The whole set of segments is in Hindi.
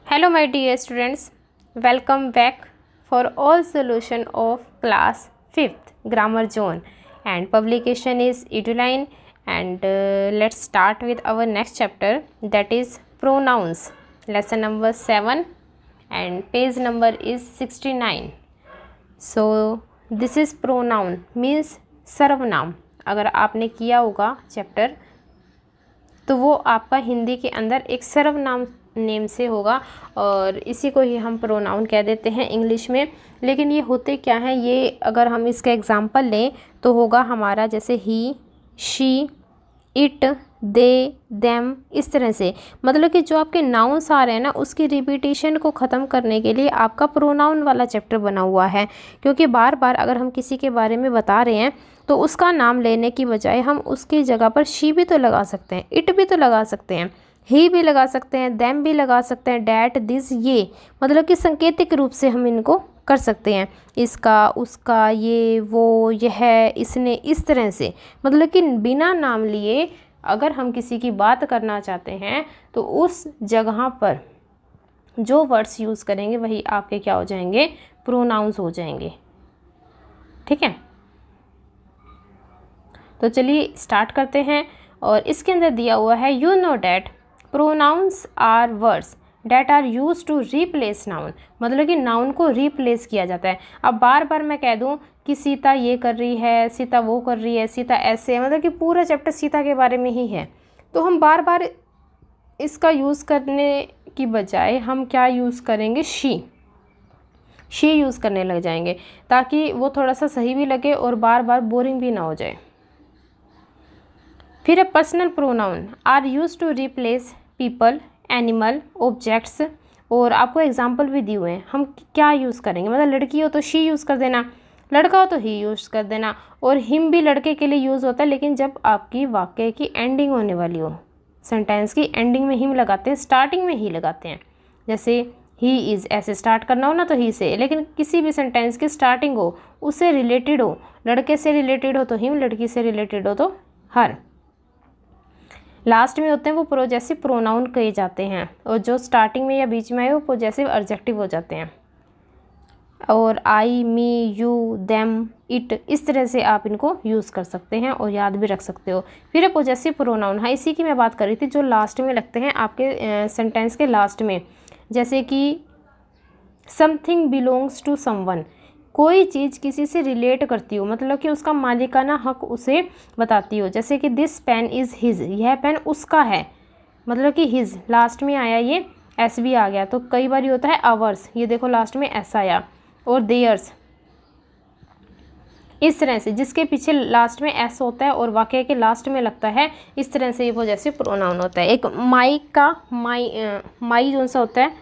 Hello my dear students, welcome back for all solution of class 5th grammar zone and publication is Eduline and let's start with our next chapter, that is pronouns, lesson number 7 and page number is 69. So this is pronoun means सर्वनाम. अगर आपने किया होगा चैप्टर तो वो आपका हिंदी के अंदर एक सर्वनाम नेम से होगा और इसी को ही हम प्रोनाउन कह देते हैं इंग्लिश में. लेकिन ये होते क्या हैं, ये अगर हम इसका एग्जांपल लें तो होगा हमारा जैसे ही, शी, इट, दे, देम, इस तरह से. मतलब कि जो आपके नाउन्स आ रहे हैं ना, उसकी रिपीटेशन को ख़त्म करने के लिए आपका प्रोनाउन वाला चैप्टर बना हुआ है. क्योंकि बार बार अगर हम किसी के बारे में बता रहे हैं तो उसका नाम लेने की बजाय हम उसकी जगह पर शी भी तो लगा सकते हैं, इट भी तो लगा सकते हैं, ही भी लगा सकते हैं, देम भी लगा सकते हैं, डैट, दिस, ये. मतलब कि सांकेतिक रूप से हम इनको कर सकते हैं, इसका, उसका, ये, वो, यह, इसने, इस तरह से. मतलब कि बिना नाम लिए अगर हम किसी की बात करना चाहते हैं तो उस जगह पर जो वर्ड्स यूज़ करेंगे वही आपके क्या हो जाएंगे, प्रोनाउंस हो जाएंगे. ठीक है, तो चलिए स्टार्ट करते हैं. और इसके अंदर दिया हुआ है, you know that pronouns are words that are use to replace noun. मतलब कि नाउन को रिप्लेस किया जाता है. अब बार बार मैं कह दूं कि सीता ये कर रही है, सीता वो कर रही है, सीता ऐसे है, मतलब कि पूरा चैप्टर सीता के बारे में ही है, तो हम बार बार इसका यूज़ करने की बजाय हम क्या यूज़ करेंगे, शी यूज़ करने लग जाएंगे ताकि वो थोड़ा सा सही भी लगे और बार बार बोरिंग भी ना हो जाए. फिर personal pronoun are use to replace people, animal, objects. और आपको एग्जाम्पल भी दिए हुए हैं हम क्या यूज़ करेंगे. मतलब लड़की हो तो शी यूज़ कर देना, लड़का हो तो ही यूज़ कर देना. और हिम भी लड़के के लिए यूज़ होता है, लेकिन जब आपकी वाक्य की एंडिंग होने वाली हो, सेंटेंस की एंडिंग में हिम लगाते हैं, स्टार्टिंग में ही लगाते हैं. जैसे ही इज़ ऐसे स्टार्ट करना हो ना तो ही से, लेकिन किसी भी सेंटेंस की स्टार्टिंग हो, उससे रिलेटेड हो, लड़के से रिलेटेड हो तो हिम, लड़की से रिलेटेड हो तो हर. लास्ट में होते हैं वो प्रोजेसिव प्रोनाउन कहे जाते हैं, और जो स्टार्टिंग में या बीच में आए वो पॉजेसिव एडजेक्टिव हो जाते हैं. और आई, मी, यू, देम, इट, इस तरह से आप इनको यूज़ कर सकते हैं और याद भी रख सकते हो. फिर पॉजेसिव प्रोनाउन, हाँ इसी की मैं बात कर रही थी, जो लास्ट में लगते हैं आपके सेंटेंस के लास्ट में. जैसे कि समथिंग बिलोंग्स टू समवन, कोई चीज़ किसी से रिलेट करती हो, मतलब कि उसका मालिकाना हक उसे बताती हो. जैसे कि दिस पेन इज़ हिज, यह पेन उसका है, मतलब कि हिज लास्ट में आया, ये एस भी आ गया. तो कई बार ये होता है आवर्स, ये देखो लास्ट में एस आया. और देयर्स, इस तरह से जिसके पीछे लास्ट में एस होता है और वाक्य के लास्ट में लगता है, इस तरह से ये पॉजेसिव प्रोनाउन होता है. एक माई का माई जो सा होता है,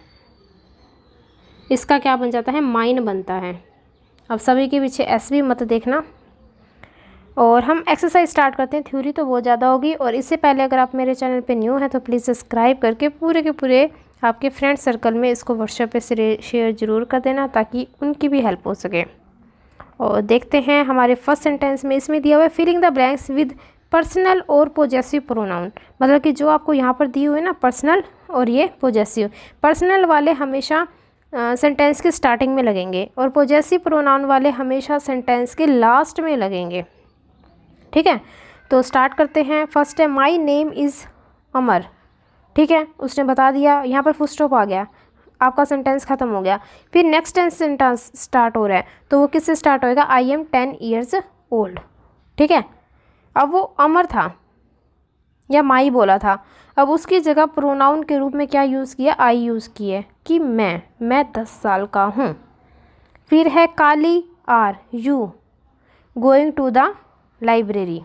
इसका क्या बन जाता है, माइन बनता है. अब सभी के पीछे एस भी मत देखना. और हम एक्सरसाइज स्टार्ट करते हैं. थ्योरी तो बहुत ज़्यादा होगी, और इससे पहले अगर आप मेरे चैनल पे न्यू हैं तो प्लीज़ सब्सक्राइब करके पूरे के पूरे आपके फ्रेंड सर्कल में इसको व्हाट्सएप पे शेयर ज़रूर कर देना ताकि उनकी भी हेल्प हो सके. और देखते हैं हमारे फर्स्ट सेंटेंस में, इसमें दिया हुआ है filling the blanks with personal और पॉजेसिव प्रोनाउन. मतलब कि जो आपको यहाँ पर दिए हुए ना पर्सनल और ये पॉजेसिव, पर्सनल वाले हमेशा सेंटेंस के स्टार्टिंग में लगेंगे और पॉजेसिव प्रोनाउन वाले हमेशा सेंटेंस के लास्ट में लगेंगे. ठीक है, तो स्टार्ट करते हैं. फर्स्ट है माई नेम इज़ अमर. ठीक है, उसने बता दिया, यहाँ पर फुल स्टॉप आ गया, आपका सेंटेंस ख़त्म हो गया. फिर नेक्स्ट सेंटेंस स्टार्ट हो रहा है, तो वो किससे स्टार्ट होएगा, आई एम 10 years old. ठीक है, अब वो अमर था या माई बोला था, अब उसकी जगह प्रोनाउन के रूप में क्या यूज़ किया, आई यूज़ किए कि मैं 10 साल का हूँ. फिर है Kali, are you going to the library.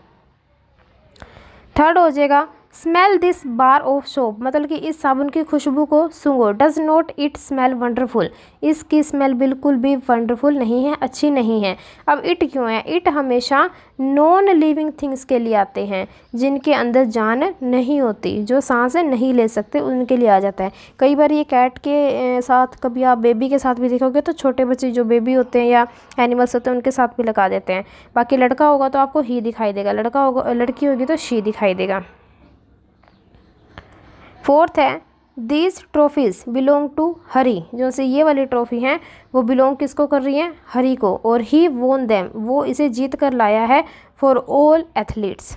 Third हो जाएगा smell this bar of soap, मतलब कि इस साबुन की खुशबू को सूंघो. Does not it smell wonderful, इसकी स्मेल बिल्कुल भी वंडरफुल नहीं है, अच्छी नहीं है. अब इट क्यों है, इट हमेशा नॉन लिविंग थिंग्स के लिए आते हैं, जिनके अंदर जान नहीं होती, जो सांसें नहीं ले सकते, उनके लिए आ जाता है. कई बार ये कैट के साथ, कभी आप बेबी के साथ भी देखोगे तो छोटे बच्चे जो बेबी होते हैं या एनिमल्स होते हैं उनके साथ भी लगा देते हैं. बाकी लड़का होगा तो आपको ही दिखाई देगा, लड़का होगा, लड़की होगी तो शी दिखाई देगा. फोर्थ है दीज ट्रॉफीज़ बिलोंग टू हरी, जो से ये वाली ट्रॉफी हैं वो बिलोंग किसको कर रही हैं, हरी को, और ही वोन देम, वो इसे जीत कर लाया है, फॉर ऑल एथलीट्स।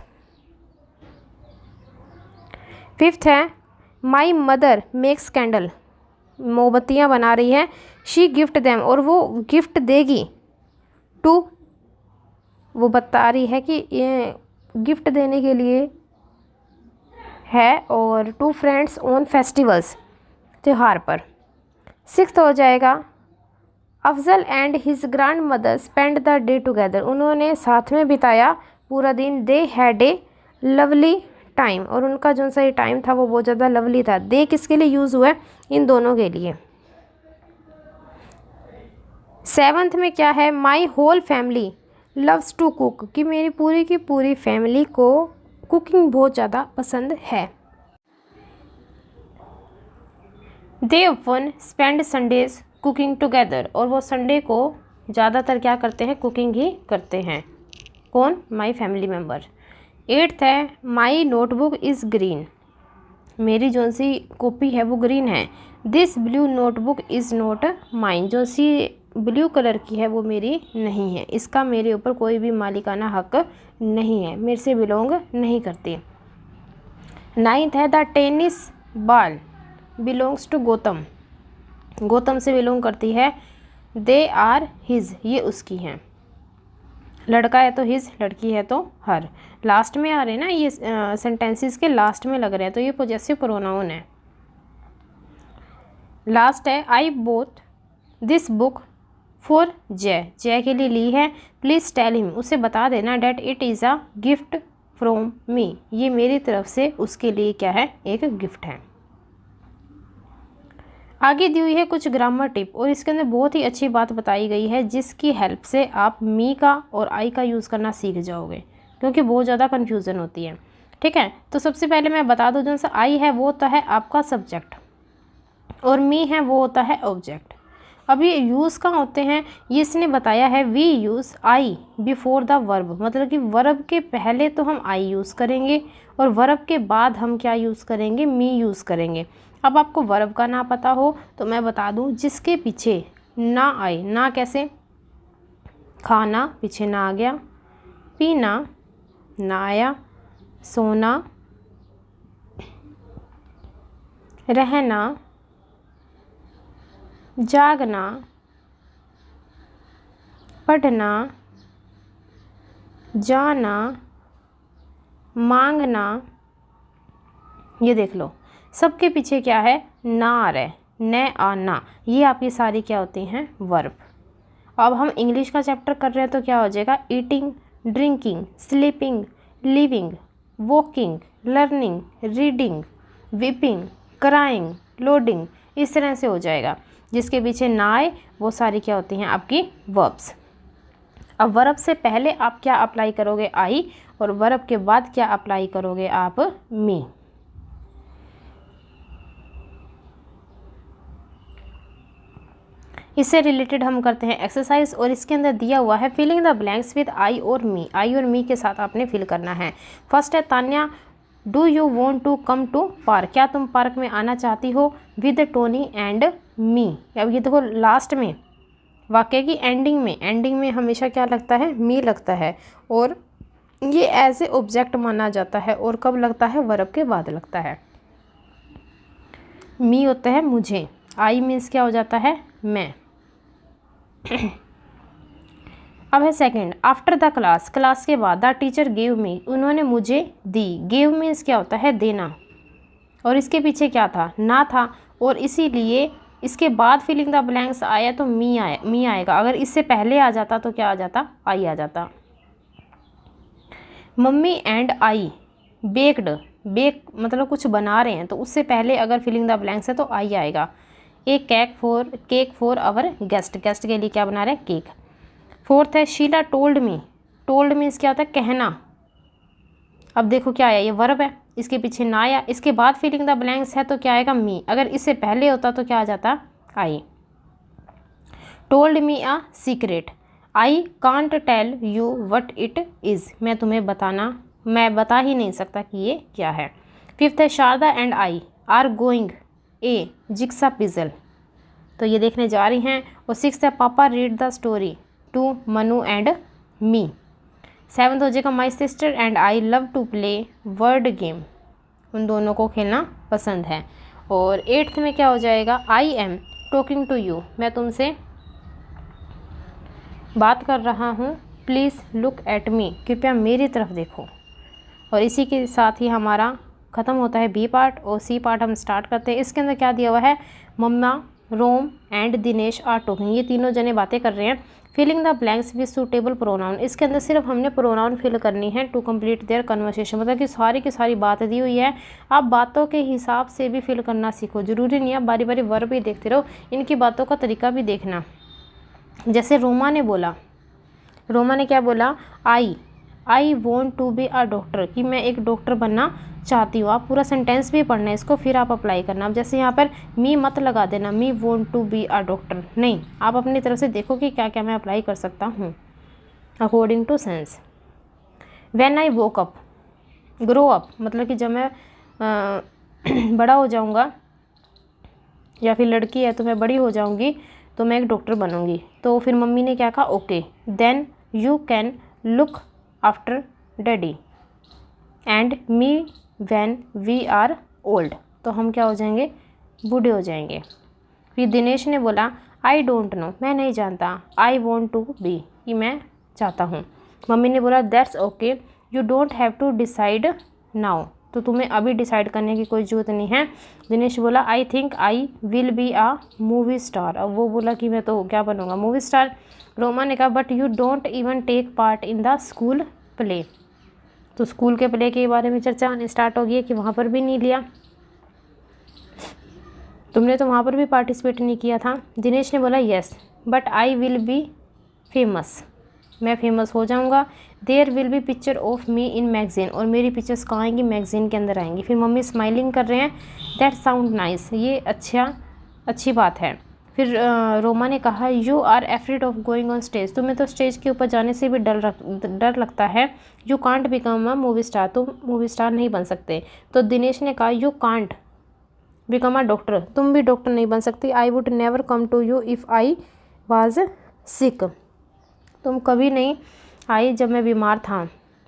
फिफ्थ है माई मदर मेक्स कैंडल, मोमबत्तियाँ बना रही है, शी गिफ्ट देम, और वो गिफ्ट देगी, टू, वो बता रही है कि ये गिफ्ट देने के लिए है, और टू फ्रेंड्स ऑन फेस्टिवल्स, त्यौहार पर। सिक्स्थ हो जाएगा Afzal and his grand mother spend the day together, उन्होंने साथ में बिताया पूरा दिन, they had a lovely time, और उनका जो सा ये टाइम था वो बहुत ज़्यादा लवली था। दे किसके लिए यूज़ हुआ है, इन दोनों के लिए। सेवन्थ में क्या है, my whole family loves to cook, कि मेरी पूरी की पूरी फैमिली को कुकिंग बहुत ज़्यादा पसंद है। They often spend Sundays cooking together, और वो संडे को ज़्यादातर क्या करते हैं, कुकिंग ही करते हैं। कौन, माई फैमिली मेम्बर। एट्थ है माई नोटबुक इज़ ग्रीन, मेरी जो सी कॉपी है वो ग्रीन है। This blue notebook is not mine, जो सी ब्लू कलर की है वो मेरी नहीं है, इसका मेरे ऊपर कोई भी मालिकाना हक नहीं है, मेरे से बिलोंग नहीं करती। नाइन्थ है the tennis ball belongs to Gautam, Gautam से बिलोंग करती है। दे आर हिज, ये उसकी हैं, लड़का है तो हिज, लड़की है तो हर। लास्ट में आ रहे हैं ना ये सेंटेंसेस के लास्ट में लग रहे हैं, तो ये पॉजेसिव प्रोनाउन है। लास्ट है I both this book for जय, जय के लिए ली है। प्लीज़ टेल हिम, उसे बता देना, that it is a gift from me, ये मेरी तरफ से उसके लिए क्या है, एक गिफ्ट है। आगे दी हुई है कुछ ग्रामर टिप, और इसके अंदर बहुत ही अच्छी बात बताई गई है, जिसकी हेल्प से आप मी का और आई का यूज़ करना सीख जाओगे, क्योंकि बहुत ज़्यादा कन्फ्यूज़न होती है। ठीक है, तो सबसे पहले मैं बता दूँ, जो सा आई है वो होता है आपका सब्जेक्ट, और मी है वो होता है ऑब्जेक्ट। अब ये यूज़ कहाँ होते हैं, ये इसने बताया है, we use I before the verb, मतलब कि वर्ब के पहले तो हम आई यूज़ करेंगे, और वर्ब के बाद हम क्या यूज़ करेंगे, मी यूज़ करेंगे। अब आपको वर्ब का ना पता हो तो मैं बता दूं, जिसके पीछे ना आए, ना कैसे, खाना पीछे ना आ गया, पीना ना आया, सोना, रहना, जागना, पढ़ना, जाना, मांगना, ये देख लो, सबके पीछे क्या है, ना आ रहा है, न आना, ये आपकी सारी क्या होती हैं, वर्ब। अब हम इंग्लिश का चैप्टर कर रहे हैं तो क्या हो जाएगा, eating, drinking, sleeping, living, walking, learning, reading, weeping, crying, loading, इस तरह से हो जाएगा। जिसके पीछे ना आए वो सारी क्या होती हैं, आपकी वर्ब्स। अब वर्ब से पहले आप क्या अप्लाई करोगे, आई, और वर्ब के बाद क्या अप्लाई करोगे आप, मी। इससे रिलेटेड हम करते हैं एक्सरसाइज, और इसके अंदर दिया हुआ है filling the blanks with I और मी, आई और मी के साथ आपने फिल करना है। फर्स्ट है Tanya, do you want to come to park, क्या तुम पार्क में आना चाहती हो, विद टोनी एंड मी। अब ये देखो लास्ट में वाक्य की एंडिंग में हमेशा क्या लगता है, मी लगता है, और ये एज ए ऑब्जेक्ट माना जाता है, और कब लगता है, वर्ब के बाद लगता है। मी होता है मुझे, आई मीन्स क्या हो जाता है, मैं। अब है second, after the class, class के बाद, द टीचर गेव मी, उन्होंने मुझे दी, गेव मीन्स क्या होता है, देना, और इसके पीछे क्या था, ना था, और इसीलिए इसके बाद फिलिंग द ब्लैंक्स आया तो मी आएगा। अगर इससे पहले आ जाता तो क्या आ जाता, आई आ जाता। Mummy and I baked, bake मतलब कुछ बना रहे हैं, तो उससे पहले अगर फिलिंग द ब्लैंक्स है तो आई आएगा। एक cake for our guest, guest के लिए क्या बना रहे हैं, केक। फोर्थ है Sheela told me, told means क्या होता है, कहना। अब देखो क्या आया, ये वर्ब है, इसके पीछे ना आया, इसके बाद फिलिंग द ब्लैंक्स है तो क्या आएगा, मी। अगर इससे पहले होता तो क्या आ जाता, I. Told me a secret, I can't tell you what it is, मैं बता ही नहीं सकता कि ये क्या है। फिफ्थ है Sharda and I are going a jigsaw puzzle, तो ये देखने जा रही हैं। और 6th है papa read the story to Manu and me. 7th हो जाएगा my sister and I love to play word game, उन दोनों को खेलना पसंद है। और 8th में क्या हो जाएगा, I am talking to you, मैं तुमसे बात कर रहा हूँ, प्लीज़ लुक एट मी, कृपया मेरी तरफ देखो। और इसी के साथ ही हमारा ख़त्म होता है बी पार्ट और सी पार्ट हम स्टार्ट करते हैं। इसके अंदर क्या दिया हुआ है, mama, Roma and Dinesh are talking, ये तीनों जने बातें कर रहे हैं। Filling the blanks with suitable pronoun, इसके अंदर सिर्फ हमने प्रोनाउन फिल करनी है टू कंप्लीट देयर कन्वर्सेशन, मतलब कि सारी की सारी बात दी हुई है। आप बातों के हिसाब से भी फिल करना सीखो, ज़रूरी नहीं है बारी बारी वर्ब भी देखते रहो, इनकी बातों का तरीका भी देखना। जैसे रोमा ने बोला, रोमा ने क्या बोला, I want to be a doctor, कि मैं एक डॉक्टर बनना चाहती हूँ। आप पूरा सेंटेंस भी पढ़ना है इसको, फिर आप अप्लाई करना। अब जैसे यहाँ पर मी मत लगा देना, me want to be a doctor, नहीं, आप अपनी तरफ से देखो कि क्या क्या मैं अप्लाई कर सकता हूँ according to sense. When I woke up, grow up, मतलब कि जब मैं बड़ा हो जाऊँगा, या फिर लड़की है तो मैं बड़ी हो जाऊँगी तो मैं एक डॉक्टर बनूँगी। तो फिर मम्मी ने क्या कहा, okay then you can look after daddy and me when we are old, तो हम क्या हो जाएंगे, बूढ़े हो जाएंगे। फिर दिनेश ने बोला, आई डोंट नो, मैं नहीं जानता, आई वॉन्ट टू बी, कि मैं चाहता हूँ। मम्मी ने बोला, that's okay, you don't have to decide now, तो तुम्हें अभी डिसाइड करने की कोई ज़रूरत नहीं है। दिनेश बोला, I think I will be a movie star, अब वो बोला कि मैं तो क्या बनूँगा, मूवी स्टार। रोमा ने कहा, but you don't even take part in the school play, तो स्कूल के प्ले के बारे में चर्चा आने स्टार्ट हो गई कि वहाँ पर भी नहीं लिया, तुमने तो वहाँ पर भी पार्टिसिपेट नहीं किया था। दिनेश ने बोला, yes but I will be famous, मैं फेमस हो जाऊँगा। There will be picture of me in magazine, और मेरी पिक्चर्स कहाँ आएंगी, मैगजीन के अंदर आएंगी। फिर मम्मी स्माइलिंग कर रहे हैं, दैट साउंड नाइस, ये अच्छी बात है। फिर रोमा ने कहा, you are afraid of going on stage, तुम्हें तो स्टेज के ऊपर जाने से भी डर लगता है। You can't become a movie star, तुम मूवी स्टार नहीं बन सकते। तो दिनेश ने कहा, you can't become a doctor, तुम भी डॉक्टर नहीं बन सकती। I would never come to you if I was sick, तुम कभी नहीं आई जब मैं बीमार था।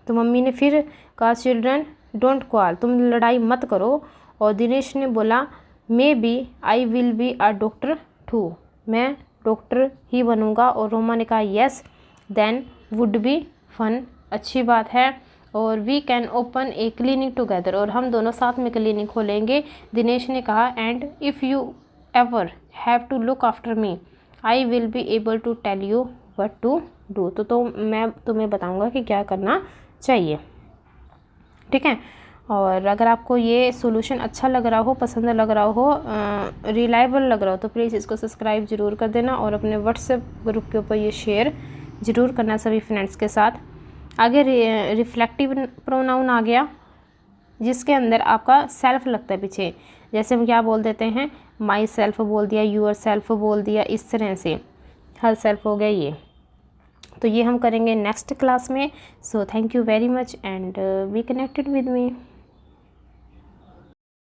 तो मम्मी ने फिर कहा, चिल्ड्रन डोंट क्वाल, तुम लड़ाई मत करो। और दिनेश ने बोला, maybe I will be a doctor too, मैं डॉक्टर ही बनूंगा। और रोमा ने कहा, yes then would be fun, अच्छी बात है। और we can open a clinic together, और हम दोनों साथ में क्लिनिक खोलेंगे। दिनेश ने कहा, and if you ever have to look after me I will be able to tell you what to do, तो मैं तुम्हें बताऊंगा कि क्या करना चाहिए, ठीक है। और अगर आपको ये सॉल्यूशन अच्छा लग रहा हो, पसंद लग रहा हो, रिलायबल लग रहा हो, तो प्लीज़ इसको सब्सक्राइब ज़रूर कर देना और अपने व्हाट्सएप ग्रुप के ऊपर ये शेयर ज़रूर करना सभी फ्रेंड्स के साथ। आगे रिफ्लेक्टिव प्रोनाउन आ गया, जिसके अंदर आपका सेल्फ लगता है पीछे, जैसे हम क्या बोल देते हैं, माई सेल्फ बोल दिया, यूअर सेल्फ बोल दिया, इस तरह से हर सेल्फ हो गया ये। तो ये हम करेंगे नेक्स्ट क्लास में। So thank you very much and be connected with me.